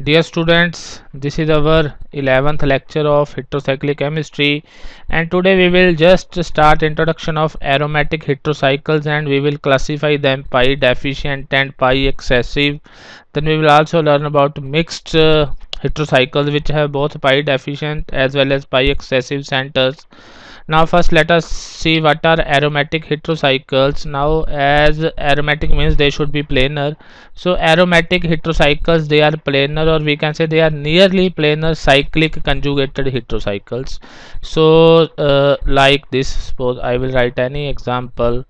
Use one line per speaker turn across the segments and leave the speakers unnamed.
Dear students, this is our 11th lecture of heterocyclic chemistry, and today we will just start introduction of aromatic heterocycles, and we will classify them pi deficient and pi excessive. Then we will also learn about mixed heterocycles which have both pi deficient as well as pi excessive centers. Now first let us see what are aromatic heterocycles. Now as aromatic means they should be planar. So aromatic heterocycles, they are planar, or we can say they are nearly planar cyclic conjugated heterocycles. So like this, suppose I will write any example.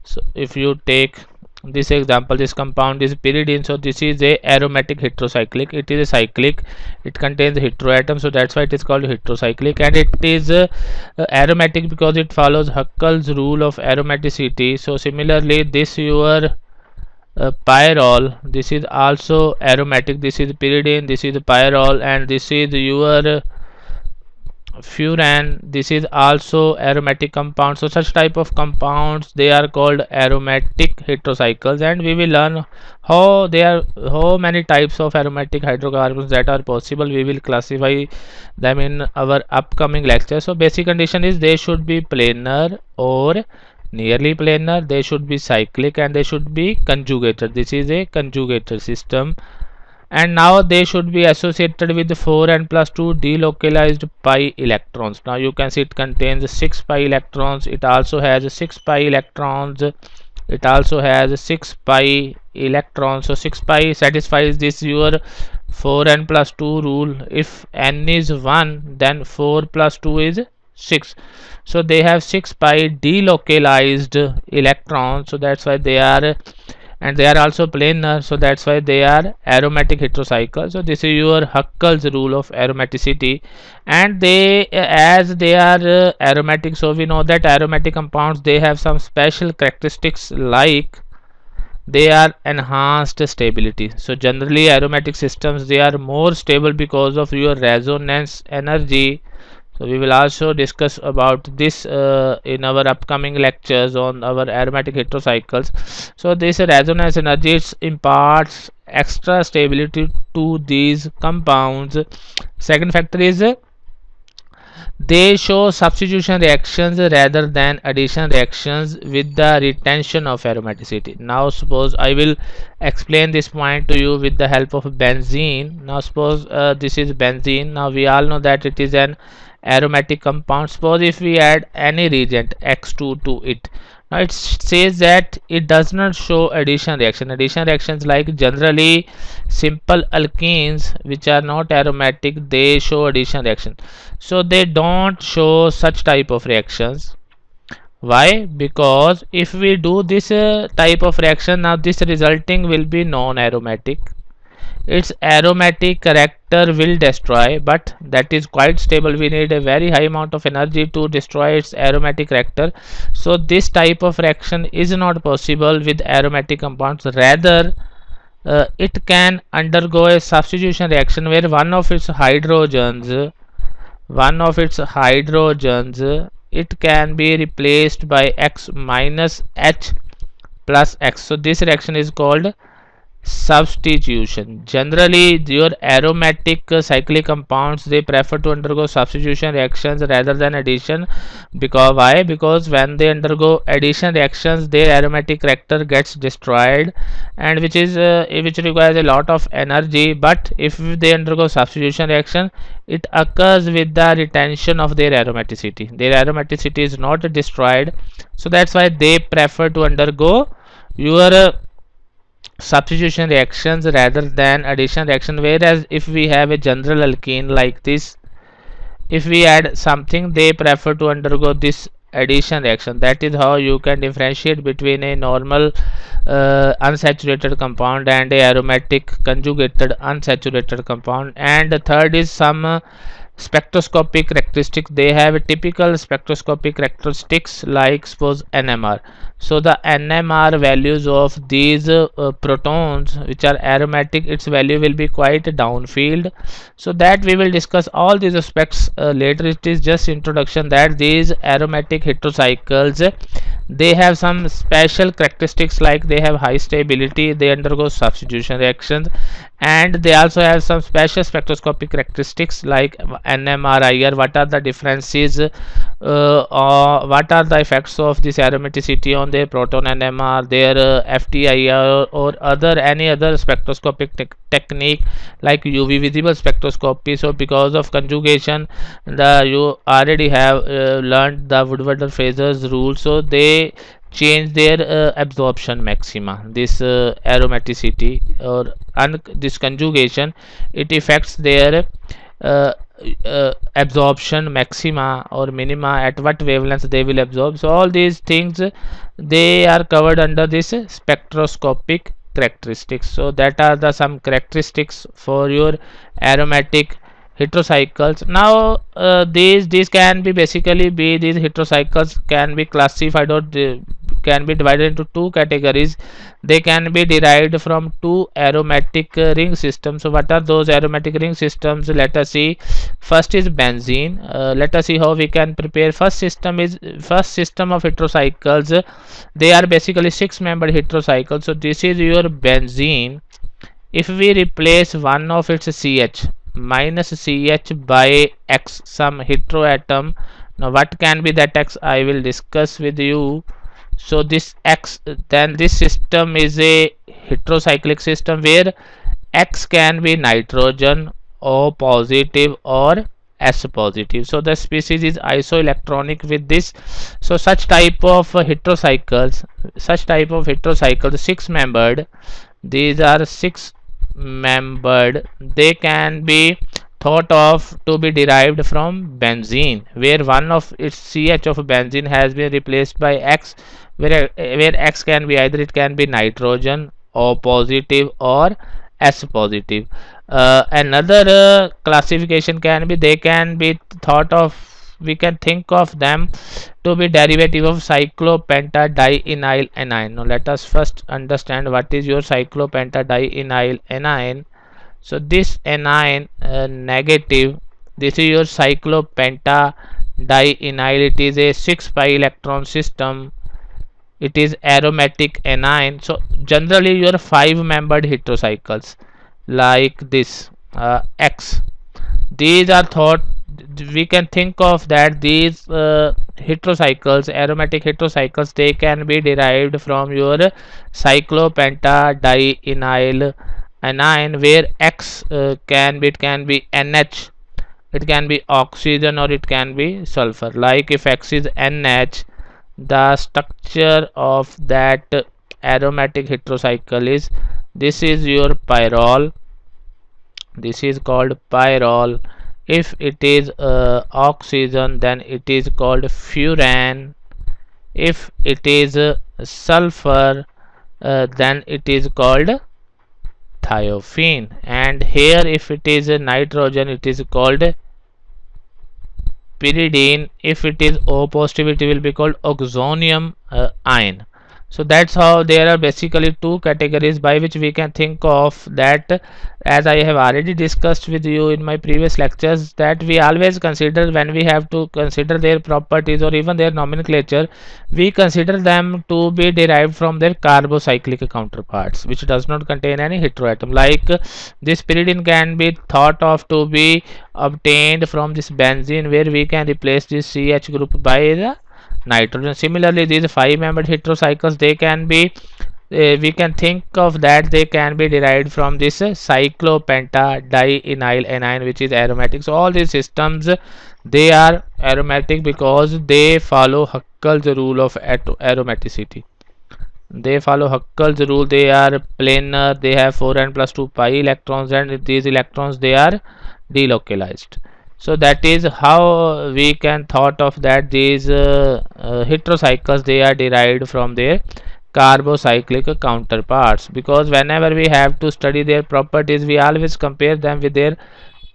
So if you take this example, this compound is pyridine, so this is a aromatic heterocyclic. It is a cyclic, it contains heteroatom, so that's why it is called heterocyclic. And it is aromatic because it follows Huckel's rule of aromaticity. So similarly, this your pyrrole, this is also aromatic. This is pyridine, this is pyrrole, and this is your furan, this is also aromatic compound. So such type of compounds, they are called aromatic heterocycles, and we will learn how many types of aromatic hydrocarbons that are possible. We will classify them in our upcoming lecture. So basic condition is they should be planar or nearly planar, they should be cyclic, and they should be conjugated. This is a conjugated system. And now they should be associated with 4n plus 2 delocalized pi electrons. Now you can see it contains 6 pi electrons, it also has 6 pi electrons, it also has 6 pi electrons. So 6 pi satisfies this your 4n plus 2 rule. If n is 1, then 4 plus 2 is 6. So they have 6 pi delocalized electrons, so that's why they are, and they are also planar, so that's why they are aromatic heterocycles. So this is your Huckel's rule of aromaticity. And they, as they are aromatic, so we know that aromatic compounds, they have some special characteristics, like they are enhanced stability. So generally aromatic systems, they are more stable because of your resonance energy. So we will also discuss about this in our upcoming lectures on our aromatic heterocycles. So this resonance energy, it imparts extra stability to these compounds. Second factor is they show substitution reactions rather than addition reactions with the retention of aromaticity. Now suppose I will explain this point to you with the help of benzene. Now suppose this is benzene. Now we all know that it is an aromatic compound. Suppose if we add any reagent X2 to it, now it says that it does not show addition reaction. Addition reactions, like generally simple alkenes which are not aromatic, they show addition reaction. So they don't show such type of reactions. Why? Because if we do this type of reaction, now this resulting will be non-aromatic. Its aromatic character will destroy, but that is quite stable. We need a very high amount of energy to destroy its aromatic character. So this type of reaction is not possible with aromatic compounds. Rather, it can undergo a substitution reaction where one of its hydrogens, it can be replaced by X minus H plus X. So this reaction is called substitution. Generally your aromatic cyclic compounds, they prefer to undergo substitution reactions rather than addition. Because why? Because when they undergo addition reactions, their aromatic character gets destroyed, and which requires a lot of energy. But if they undergo substitution reaction, it occurs with the retention of their aromaticity. Their aromaticity is not destroyed, so that's why they prefer to undergo your substitution reactions rather than addition reaction. Whereas if we have a general alkene like this, if we add something, they prefer to undergo this addition reaction. That is how you can differentiate between a normal unsaturated compound and a aromatic conjugated unsaturated compound. And the third is some spectroscopic characteristics. They have a typical spectroscopic characteristics, like suppose NMR. So the NMR values of these protons which are aromatic, its value will be quite downfield. So that we will discuss all these aspects later. It is just introduction that these aromatic heterocycles, They have some special characteristics, like they have high stability, they undergo substitution reactions, and they also have some special spectroscopic characteristics like NMR, what are the differences, or what are the effects of this aromaticity on their proton NMR, their FTIR, or other any other spectroscopic technique like UV visible spectroscopy. So because of conjugation, the you already have learned the Woodward-Fraser's rule, so they change their absorption maxima. This aromaticity or this conjugation, it affects their uh, absorption maxima or minima, at what wavelength they will absorb. So all these things, they are covered under this spectroscopic characteristics. So that are the some characteristics for your aromatic heterocycles. Now these can be basically be these heterocycles can be classified or can be divided into two categories. They can be derived from two aromatic ring systems. So what are those aromatic ring systems? Let us see. First is benzene. Let us see how we can prepare. First system of heterocycles. They are basically six membered heterocycles. So this is your benzene. If we replace one of its CH minus CH by X, some heteroatom. Now what can be that X? I will discuss with you. So this X, then this system is a heterocyclic system where X can be nitrogen, O positive or S positive. So the species is isoelectronic with this. So such type of heterocycles, six membered, these are six membered, they can be thought of to be derived from benzene, where one of its CH of benzene has been replaced by X, where X can be either it can be nitrogen, O positive or S positive. Another classification can be, they can be thought of, we can think of them to be derivative of cyclopentadienyl anion. Now let us first understand what is your cyclopentadienyl anion. So this anion negative, this is your cyclopentadienyl. It is a 6 pi electron system. It is aromatic anion. So generally your five membered heterocycles like this X, these are thought, we can think of that these heterocycles, aromatic heterocycles, they can be derived from your cyclopentadienyl anion, where X it can be NH, it can be oxygen, or it can be sulfur. Like if X is NH, the structure of that aromatic heterocycle is, this is your pyrrole, this is called pyrrole. If it is oxygen, then it is called furan. If it is sulfur, then it is called thiophene. And here if it is nitrogen, it is called pyridine. If it is O positive, it will be called oxonium ion. So that's how there are basically two categories by which we can think of that. As I have already discussed with you in my previous lectures, that we always consider, when we have to consider their properties or even their nomenclature, we consider them to be derived from their carbocyclic counterparts, which does not contain any heteroatom. Like this pyridine can be thought of to be obtained from this benzene, where we can replace this CH group by the nitrogen. Similarly, these five membered heterocycles, they can be we can think of that they can be derived from this cyclopentadienyl anion, which is aromatic. So all these systems, they are aromatic because they follow Huckel's rule of aromaticity. They follow Huckel's rule. They are planar, they have 4n plus 2 pi electrons, and these electrons, they are delocalized. So that is how we can thought of that these heterocycles, they are derived from their carbocyclic counterparts, because whenever we have to study their properties, we always compare them with their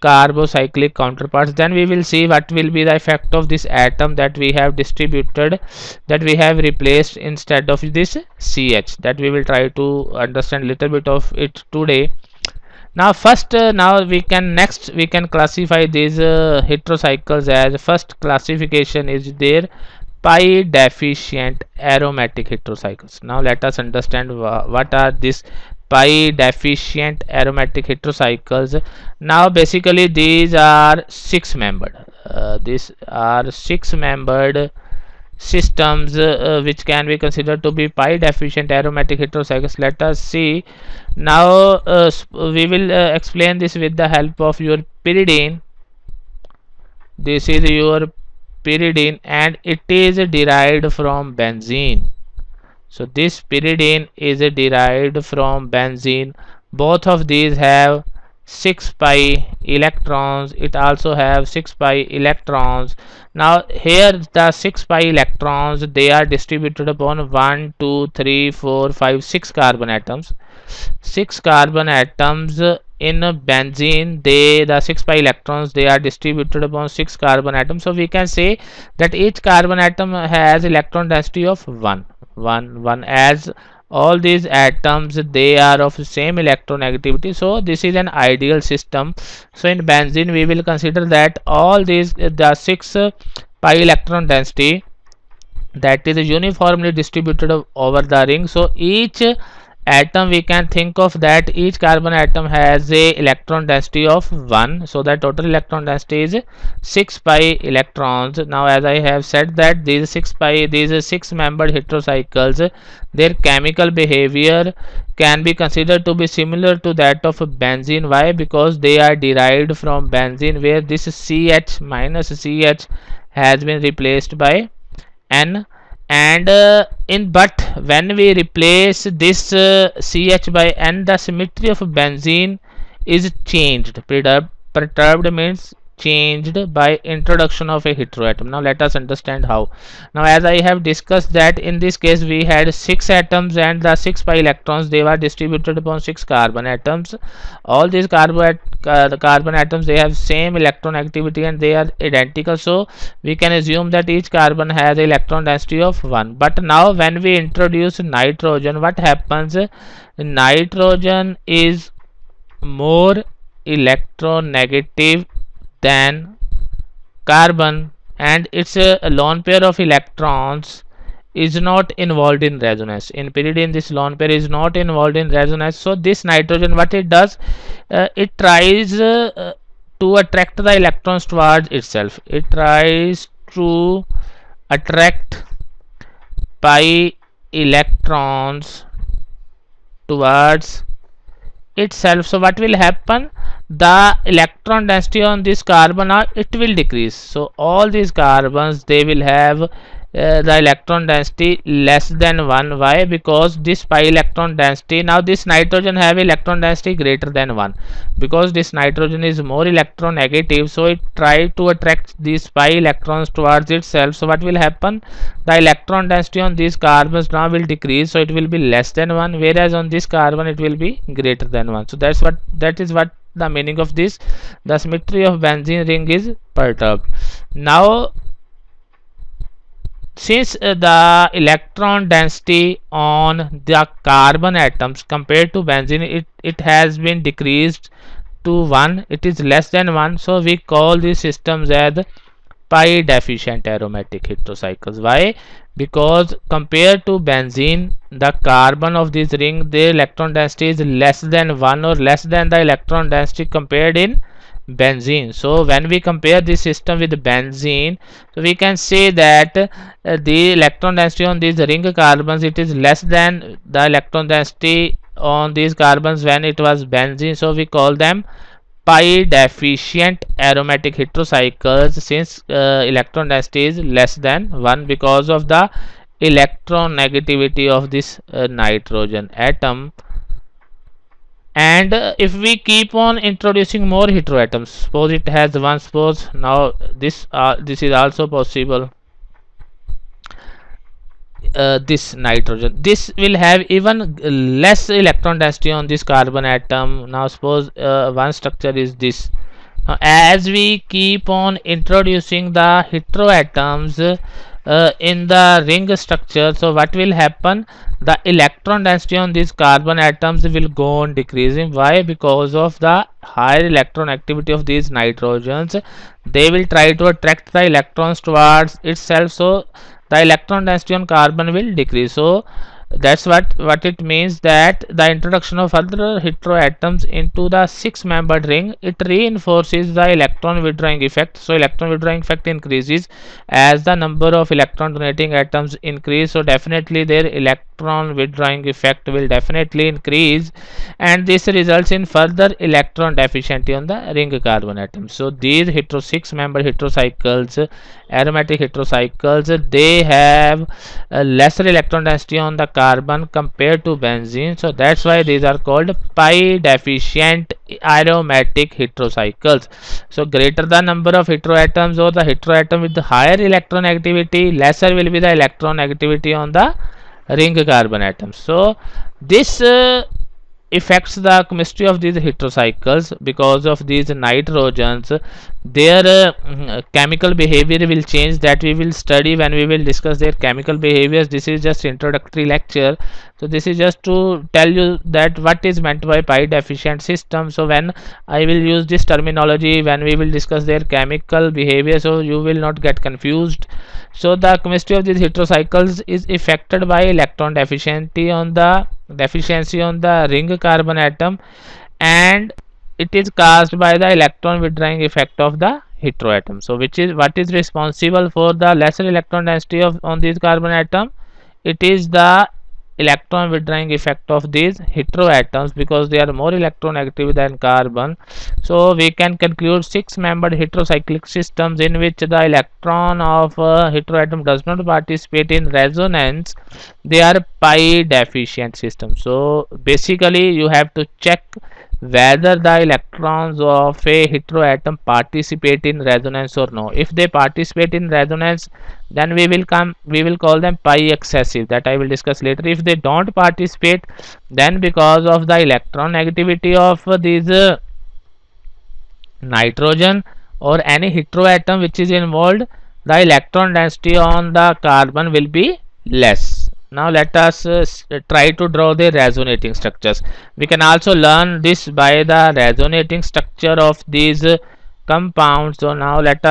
carbocyclic counterparts. Then we will see what will be the effect of this atom that we have distributed, that we have replaced instead of this CH, that we will try to understand little bit of it today. Now first now we can classify these heterocycles. As first classification is their pi deficient aromatic heterocycles. Now let us understand what are these pi deficient aromatic heterocycles. Now basically these are six membered. These are six membered systems which can be considered to be pi deficient aromatic heterocycles. Let us see now. We will explain this with the help of your pyridine. This is your pyridine and it is derived from benzene. So this pyridine is derived from benzene. Both of these have 6 pi electrons. It also have 6 pi electrons. Now here the 6 pi electrons, they are distributed upon 1 2 3 4 5 6 carbon atoms. 6 carbon atoms in benzene, the 6 pi electrons, they are distributed upon 6 carbon atoms. So we can say that each carbon atom has electron density of 1 as all these atoms, they are of same electronegativity. So this is an ideal system. So in benzene we will consider that all these the 6 pi electron density, that is uniformly distributed over the ring. So each atom, we can think of that each carbon atom has a electron density of 1, so that total electron density is 6 pi electrons. Now as I have said that these 6 membered heterocycles, their chemical behavior can be considered to be similar to that of benzene. Why? Because they are derived from benzene, where this CH minus CH has been replaced by N, and but when we replace this CH by N, the symmetry of benzene is changed. Perturbed means changed by introduction of a heteroatom. Now let us understand how. Now as I have discussed that in this case we had 6 atoms and the 6 pi electrons, they were distributed upon 6 carbon atoms. All these the carbon atoms, they have same electron activity and they are identical. So we can assume that each carbon has electron density of 1. But now when we introduce nitrogen, what happens? Nitrogen is more electronegative than carbon, and its a lone pair of electrons is not involved in resonance. In pyridine, this lone pair is not involved in resonance. So this nitrogen, what it does, it tries to attract the electrons towards itself. It tries to attract pi electrons towards itself. So what will happen? The electron density on this carbon, it will decrease. So all these carbons, they will have the electron density less than 1. Why? Because this pi electron density, now this nitrogen have electron density greater than 1, because this nitrogen is more electronegative. So it try to attract these pi electrons towards itself. So what will happen? The electron density on these carbons now will decrease, so it will be less than 1, whereas on this carbon it will be greater than 1. So that is what the meaning of this. The symmetry of benzene ring is perturbed. Now since the electron density on the carbon atoms compared to benzene, it has been decreased to 1, it is less than 1. So we call these systems as pi deficient aromatic heterocycles. Why? Because compared to benzene, the carbon of this ring, their electron density is less than 1 or less than the electron density compared in benzene. So when we compare this system with benzene, so we can say that the electron density on these ring carbons, it is less than the electron density on these carbons when it was benzene. So we call them pi deficient aromatic heterocycles, since electron density is less than 1 because of the electronegativity of this nitrogen atom. And if we keep on introducing more heteroatoms, suppose it has one, suppose now this is also possible. This nitrogen, this will have even less electron density on this carbon atom. Now suppose one structure is this. Now as we keep on introducing the heteroatoms in the ring structure, so what will happen? The electron density on these carbon atoms will go on decreasing. Why? Because of the higher electron activity of these nitrogens, they will try to attract the electrons towards itself. So the electron density on carbon will decrease. So that's what it means, that the introduction of other heteroatoms into the six membered ring, it reinforces the electron withdrawing effect. So electron withdrawing effect increases as the number of electron donating atoms increase, so definitely their electron withdrawing effect will definitely increase, and this results in further electron deficiency on the ring carbon atoms. So these six membered heterocycles, aromatic heterocycles, they have lesser electron density on the carbon compared to benzene, so that's why these are called pi deficient aromatic heterocycles. So greater the number of heteroatoms, or the heteroatom with the higher electronegativity, lesser will be the electronegativity on the ring carbon atoms. So this affects the chemistry of these heterocycles. Because of these nitrogens, their chemical behavior will change, that we will study when we will discuss their chemical behaviors. This is just introductory lecture, so this is just to tell you that what is meant by pi deficient system. So when I will use this terminology when we will discuss their chemical behavior, so you will not get confused. So the chemistry of these heterocycles is affected by electron deficiency on the ring carbon atom, and it is caused by the electron withdrawing effect of the heteroatom. So which is what is responsible for the lesser electron density of on these carbon atom? It is the electron withdrawing effect of these heteroatoms, because they are more electronegative than carbon. So we can conclude six membered heterocyclic systems in which the electron of heteroatom does not participate in resonance, they are pi deficient systems. So basically you have to check whether the electrons of a heteroatom participate in resonance or no. If they participate in resonance, then we will call them pi excessive, that I will discuss later. If they don't participate, then because of the electron negativity of these nitrogen or any heteroatom which is involved, the electron density on the carbon will be less. Now let us try to draw the resonating structures. We can also learn this by the resonating structure of these compounds. So now let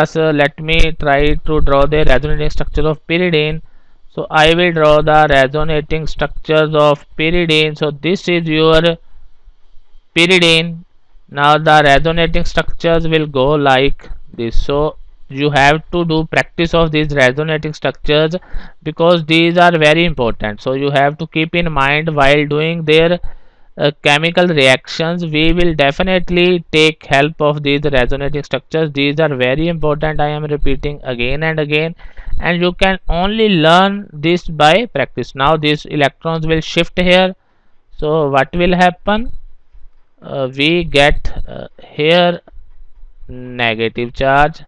me try to draw the resonating structure of pyridine. So I will draw the resonating structures of pyridine. So this is your pyridine. Now the resonating structures will go like this. So you have to do practice of these resonating structures, because these are very important. So you have to keep in mind while doing their chemical reactions. We will definitely take help of these resonating structures. These are very important, I am repeating again and again, and you can only learn this by practice. Now these electrons will shift here. So what will happen? We get here negative charge,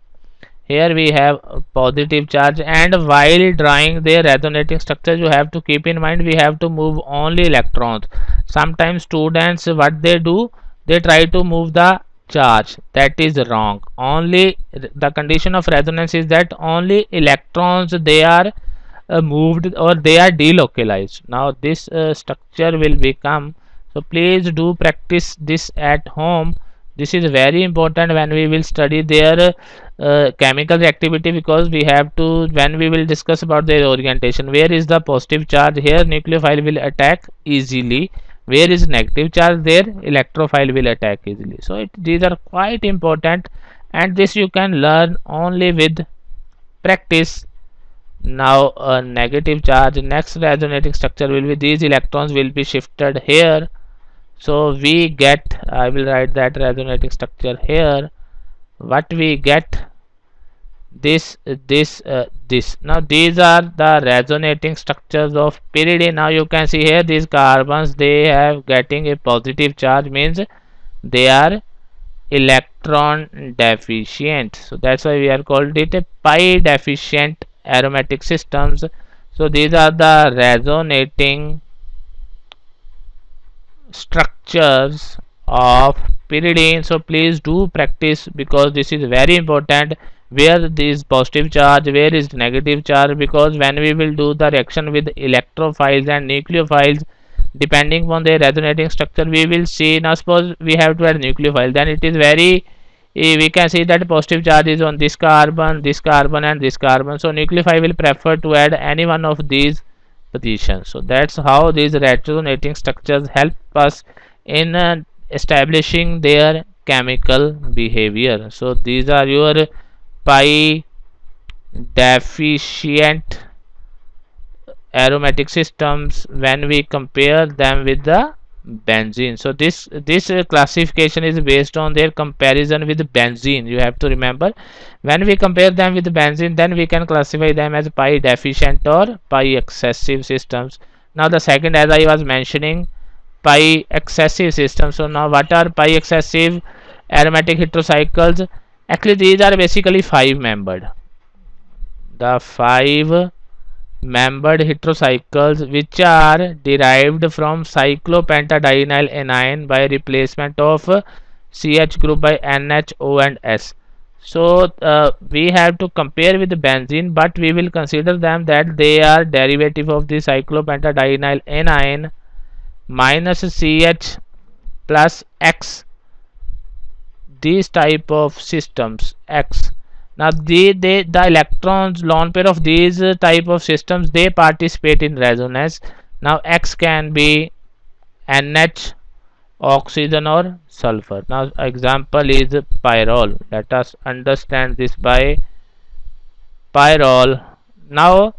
here we have positive charge, and while drawing their resonating structure you have to keep in mind we have to move only electrons. Sometimes students what they do, they try to move the charge. That is wrong. Only the condition of resonance is that only electrons they are moved or they are delocalized. Now this structure will become, so please do practice this at home. This is very important when we will study their chemical reactivity, because we have to, when we will discuss about their orientation, where is the positive charge, here nucleophile will attack easily, where is negative charge, there electrophile will attack easily. So these are quite important, and this you can learn only with practice. Now a negative charge, next resonating structure will be these electrons will be shifted here. So we get, I will write that resonating structure here. What we get, this. Now these are the resonating structures of pyridine. Now you can see here these carbons, they have getting a positive charge, means they are electron deficient. So that's why we are called it a pi deficient aromatic systems. So these are the resonating structures of pyridine. So please do practice, because this is very important, where this positive charge, where is negative charge, because when we will do the reaction with electrophiles and nucleophiles, depending on their resonating structure we will see. Now suppose we have to add nucleophile, then it is very we can see that positive charge is on this carbon, and this carbon. So nucleophile will prefer to add any one of these positions. So that's how these resonating structures help us in establishing their chemical behavior. So these are your pi deficient aromatic systems when we compare them with the benzene. So this classification is based on their comparison with benzene. You have to remember, when we compare them with benzene, then we can classify them as pi deficient or pi excessive systems. Now the second, as I was mentioning, pi excessive systems. So now what are pi excessive aromatic heterocycles? Actually these are basically five membered. The five membered heterocycles which are derived from cyclopentadienyl anion by replacement of CH group by NHO and S. So we have to compare with the benzene, but we will consider them that they are derivative of the cyclopentadienyl anion minus CH plus X. These type of systems X. Now the electrons lone pair of these type of systems, they participate in resonance. Now X can be NH, oxygen or sulfur. Now example is pyrrole. Let us understand this by pyrrole. Now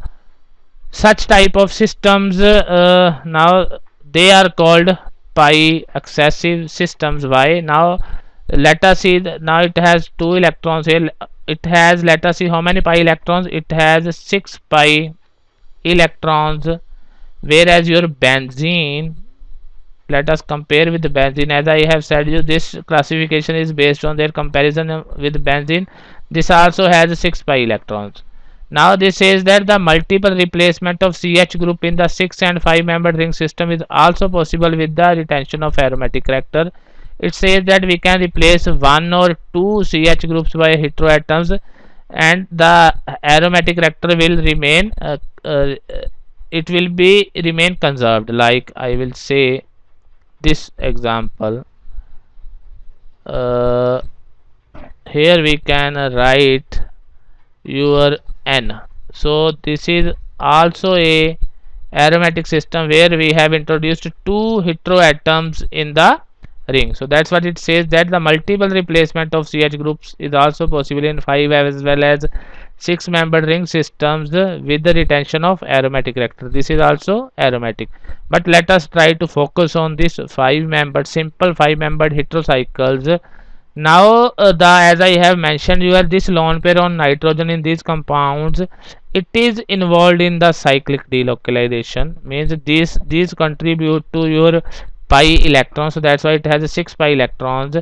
such type of systems, now they are called pi excessive systems. Why? Now let us see, now it has two electrons here. It has, let us see how many pi electrons. It has 6 pi electrons, whereas your benzene, let us compare with the benzene. As I have said you, this classification is based on their comparison with benzene. This also has 6 pi electrons. Now this says that the multiple replacement of CH group in the 6 and 5 membered ring system is also possible with the retention of aromatic character. It says that we can replace one or two CH groups by heteroatoms and the aromatic character will remain it will be remain conserved. Like I will say this example, uh, here we can write your N. So this is also a aromatic system where we have introduced two heteroatoms in the ring. So that's what it says, that the multiple replacement of CH groups is also possible in 5 as well as 6 membered ring systems with the retention of aromatic character. This is also aromatic, but let us try to focus on this 5 membered, simple 5 membered heterocycles. Now the, as I have mentioned, you have this lone pair on nitrogen in these compounds. It is involved in the cyclic delocalization, means these contribute to your pi electrons. So that's why it has 6 pi electrons.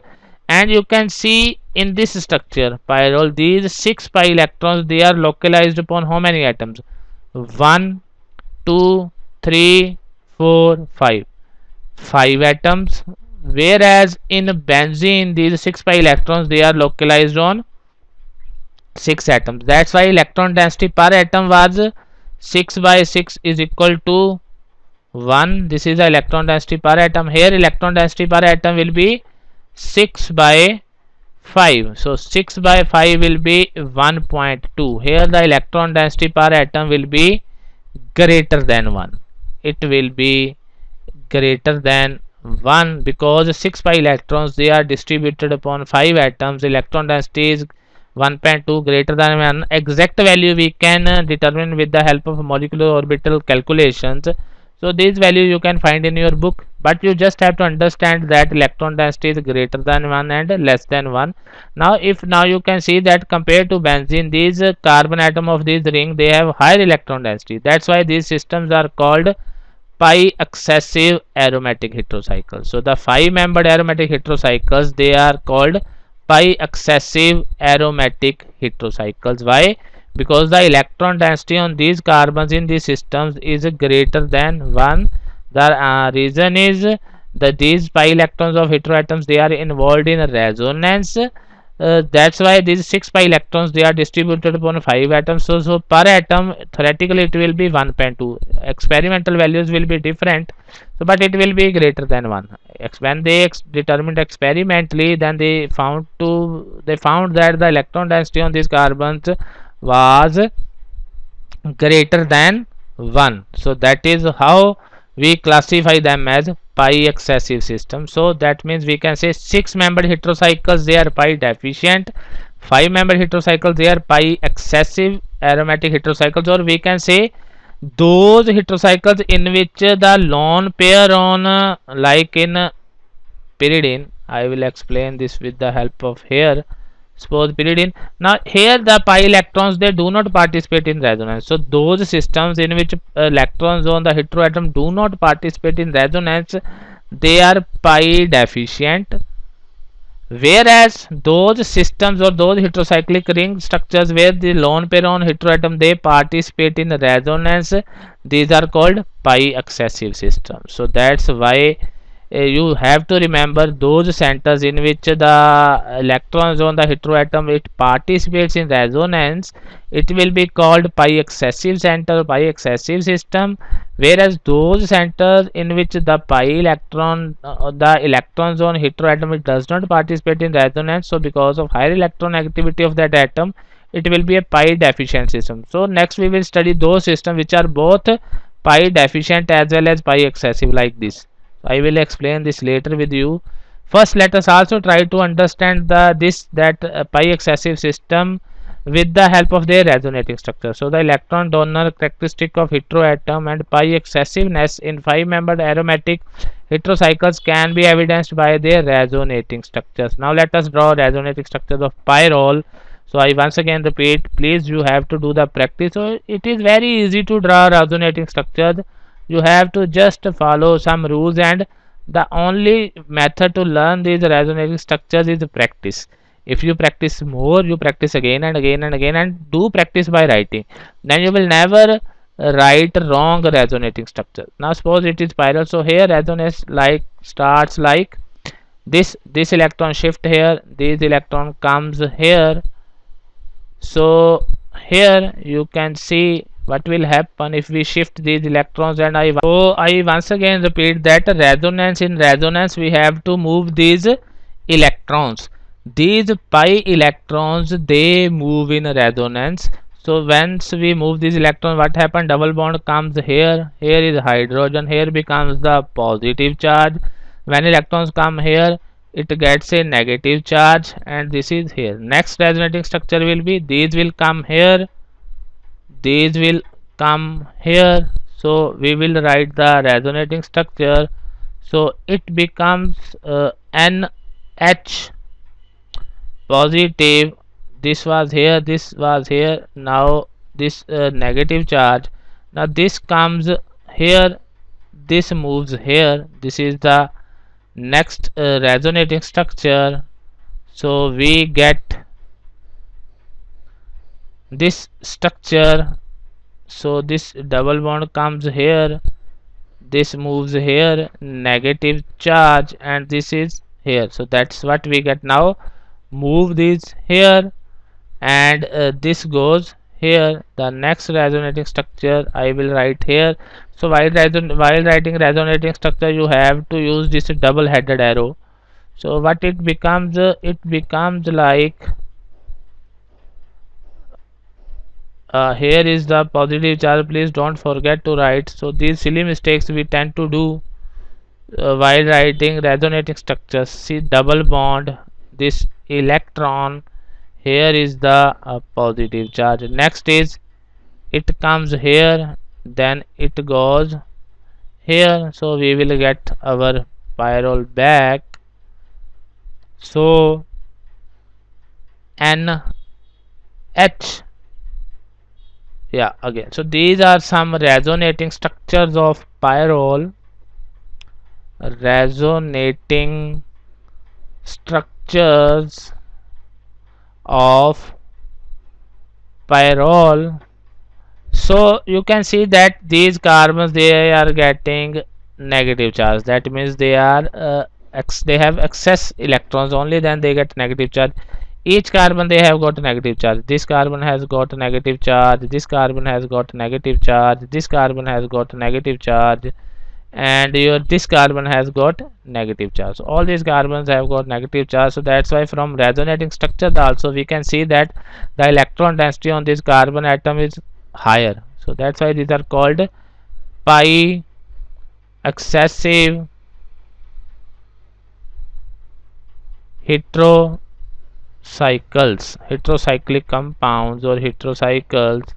And you can see in this structure pyrrole, these 6 pi electrons, they are localized upon how many atoms? 1, 2, 3, 4, 5. 5 atoms, whereas in benzene these 6 pi electrons, they are localized on 6 atoms. That's why electron density per atom was 6 by 6 is equal to 1. This is the electron density per atom. Here electron density per atom will be 6 by 5. So 6 by 5 will be 1.2. Here the electron density per atom will be greater than 1. It will be greater than 1 because 6 pi electrons, they are distributed upon 5 atoms. Electron density is 1.2 greater than 1. Exact value we can determine with the help of molecular orbital calculations. So this value you can find in your book, but you just have to understand that electron density is greater than 1 and less than 1. Now if now you can see that compared to benzene, these carbon atom of this ring, they have higher electron density. That's why these systems are called pi excessive aromatic heterocycles. So the 5 membered aromatic heterocycles, they are called pi excessive aromatic heterocycles. Why? Because the electron density on these carbons in these systems is greater than 1. The reason is that these pi electrons of heteroatoms, they are involved in resonance that's why these 6 pi electrons they are distributed upon 5 atoms. So per atom theoretically it will be 1.2. Experimental values will be different, so but it will be greater than 1. When they determined experimentally, then they found that the electron density on these carbons was greater than 1. So that is how we classify them as pi excessive system. So that means we can say 6 membered heterocycles they are pi deficient, 5 membered heterocycles they are pi excessive aromatic heterocycles, or we can say those heterocycles in which the lone pair on like in pyridine. I will explain this with the help of here. Suppose pyridine. Now here the pi electrons they do not participate in resonance. So those systems in which electrons on the heteroatom do not participate in resonance, they are pi deficient. Whereas those systems or those heterocyclic ring structures where the lone pair on heteroatom they participate in resonance, these are called pi excessive systems. So that's why you have to remember those centers in which the electrons on the heteroatom it participates in resonance, it will be called pi excessive center, pi excessive system. Whereas those centers in which the pi electron the electrons on heteroatom it does not participate in resonance, so because of higher electron activity of that atom it will be a pi deficient system. So next we will study those systems which are both pi deficient as well as pi excessive like this. I will explain this later with you. First, let us also try to understand that pi excessive system with the help of their resonating structure. So the electron donor characteristic of heteroatom and pi excessiveness in 5-membered aromatic heterocycles can be evidenced by their resonating structures. Now let us draw resonating structures of pyrrole. So I once again repeat, please you have to do the practice. So it is very easy to draw resonating structures. You have to just follow some rules, and the only method to learn these resonating structures is practice. If you practice more, you practice again and again and again, and do practice by writing, then you will never write wrong resonating structure. Now suppose it is pyrrole, so here resonance like starts like this electron shift here, this electron comes here. So here you can see what will happen if we shift these electrons, and I once again repeat that in resonance we have to move these electrons. These pi electrons they move in resonance. So once we move these electrons, what happens? Double bond comes here, here is hydrogen, here becomes the positive charge. When electrons come here, it gets a negative charge, and this is here. Next resonating structure will be these will come here, these will come here. So we will write the resonating structure. So it becomes NH positive. This was here, this was here. Now this negative charge. Now this comes here, this moves here. This is the next resonating structure. So we get this structure. So this double bond comes here, this moves here, negative charge, and this is here. So that's what we get. Now move these here, and this goes here. The next resonating structure I will write here. So while writing resonating structure, you have to use this double headed arrow. So what it becomes like here is the positive charge. Please don't forget to write. So these silly mistakes we tend to do while writing resonating structures. See, double bond, this electron, here is the positive charge. Next is it comes here, then it goes here. So we will get our pyrrole back. So NH, yeah, again. So these are some resonating structures of pyrrole. Resonating structures of pyrrole. So you can see that these carbons they are getting negative charge. That means they are they have excess electrons only, then they get negative charge. each carbon they have got negative charge. This carbon has got negative charge, this carbon has got negative charge, this carbon has got negative charge, and your this carbon has got negative charge. So all these carbons have got negative charge. So that's why from resonating structure also we can see that the electron density on this carbon atom is higher. So that's why these are called pi excessive heterocyclic compounds or heterocycles.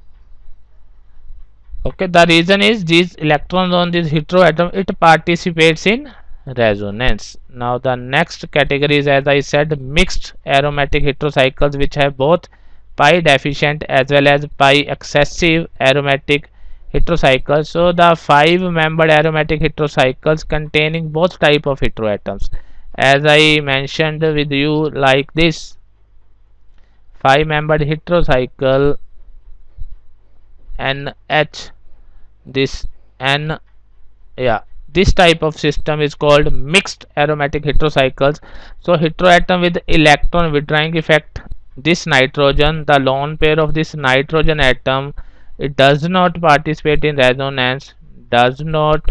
Okay, the reason is these electrons on this heteroatom, it participates in resonance. Now the next category is, as I said, mixed aromatic heterocycles, which have both pi deficient as well as pi excessive aromatic heterocycles. So the 5-membered aromatic heterocycles containing both type of heteroatoms, as I mentioned with you, like this 5-membered heterocycle NH, this N, yeah, this type of system is called mixed aromatic heterocycles. So heteroatom with electron withdrawing effect, this nitrogen, the lone pair of this nitrogen atom, it does not participate in resonance, does not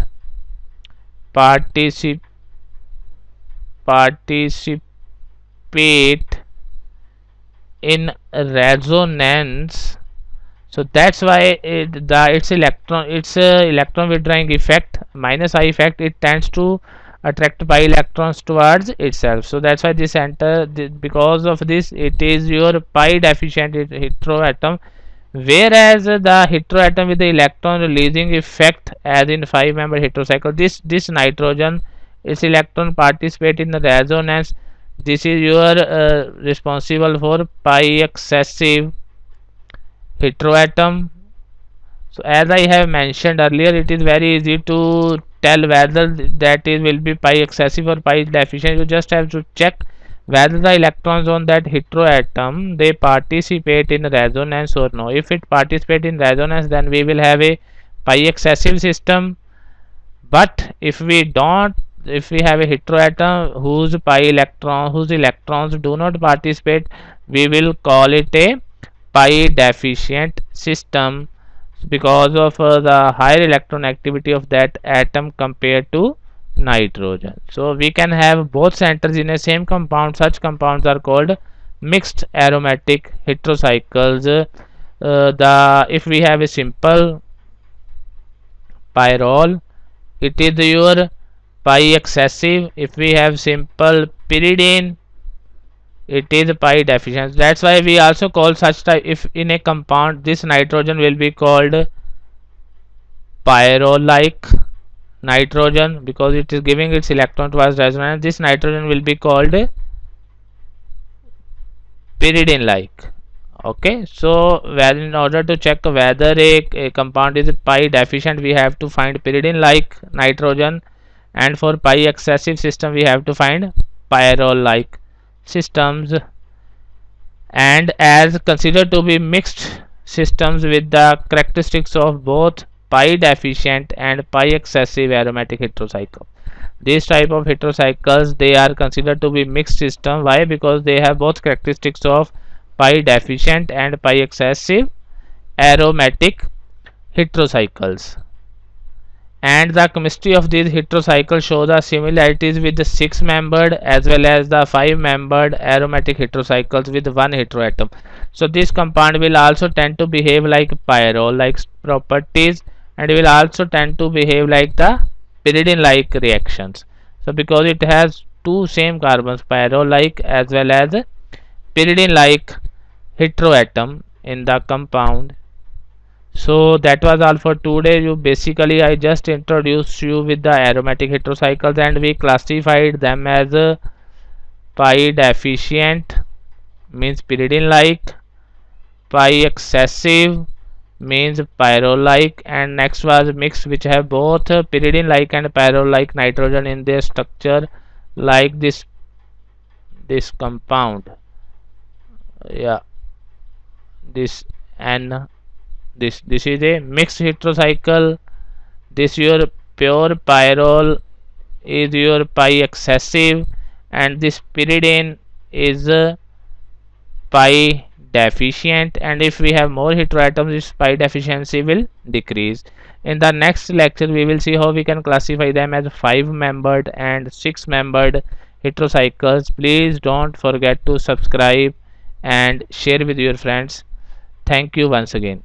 participate in resonance. So that's why its electron withdrawing effect, minus I effect, it tends to attract pi electrons towards itself. So that's why this because of this it is your pi deficient heteroatom, whereas the heteroatom with the electron releasing effect, as in 5-member heterocycle, this nitrogen, its electron participate in the resonance. This is your responsible for pi excessive heteroatom. So as I have mentioned earlier, it is very easy to tell whether that is will be pi excessive or pi deficient. You just have to check whether the electrons on that heteroatom they participate in resonance or no. If it participate in resonance, then we will have a pi excessive system. But if we don't, if we have a heteroatom whose electrons do not participate, we will call it a pi deficient system, because of the higher electron activity of that atom compared to nitrogen. So we can have both centers in a same compound. Such compounds are called mixed aromatic heterocycles. If we have a simple pyrrole, it is your pi excessive. If we have simple pyridine, it is pi deficient. That's why we also call such type, if in a compound this nitrogen will be called pyrrole like nitrogen, because it is giving its electron towards resonance. This nitrogen will be called pyridine like. Okay, so well, in order to check whether a compound is pi deficient, we have to find pyridine like nitrogen, and for pi excessive system we have to find pyrrole like systems. And as considered to be mixed systems with the characteristics of both pi deficient and pi excessive aromatic heterocycle, these type of heterocycles they are considered to be mixed system. Why? Because they have both characteristics of pi deficient and pi excessive aromatic heterocycles. And the chemistry of these heterocycles show the similarities with the 6-membered as well as the 5-membered aromatic heterocycles with one heteroatom. So this compound will also tend to behave like pyrrole like properties, and will also tend to behave like the pyridine like reactions. So because it has two same carbons, pyrrole like as well as pyridine like heteroatom in the compound. So that was all for today. I just introduced you with the aromatic heterocycles, and we classified them as pi deficient means pyridine like, pi excessive means pyrrole like, and next was mixed, which have both pyridine like and pyrrole like nitrogen in their structure, like this compound. Yeah, this and this is a mixed heterocycle. This your pure pyrrole is your pi excessive, and this pyridine is pi deficient, and if we have more heteroatoms, this pi deficiency will decrease. In the next lecture we will see how we can classify them as 5 membered and 6 membered heterocycles. Please don't forget to subscribe and share with your friends. Thank you once again.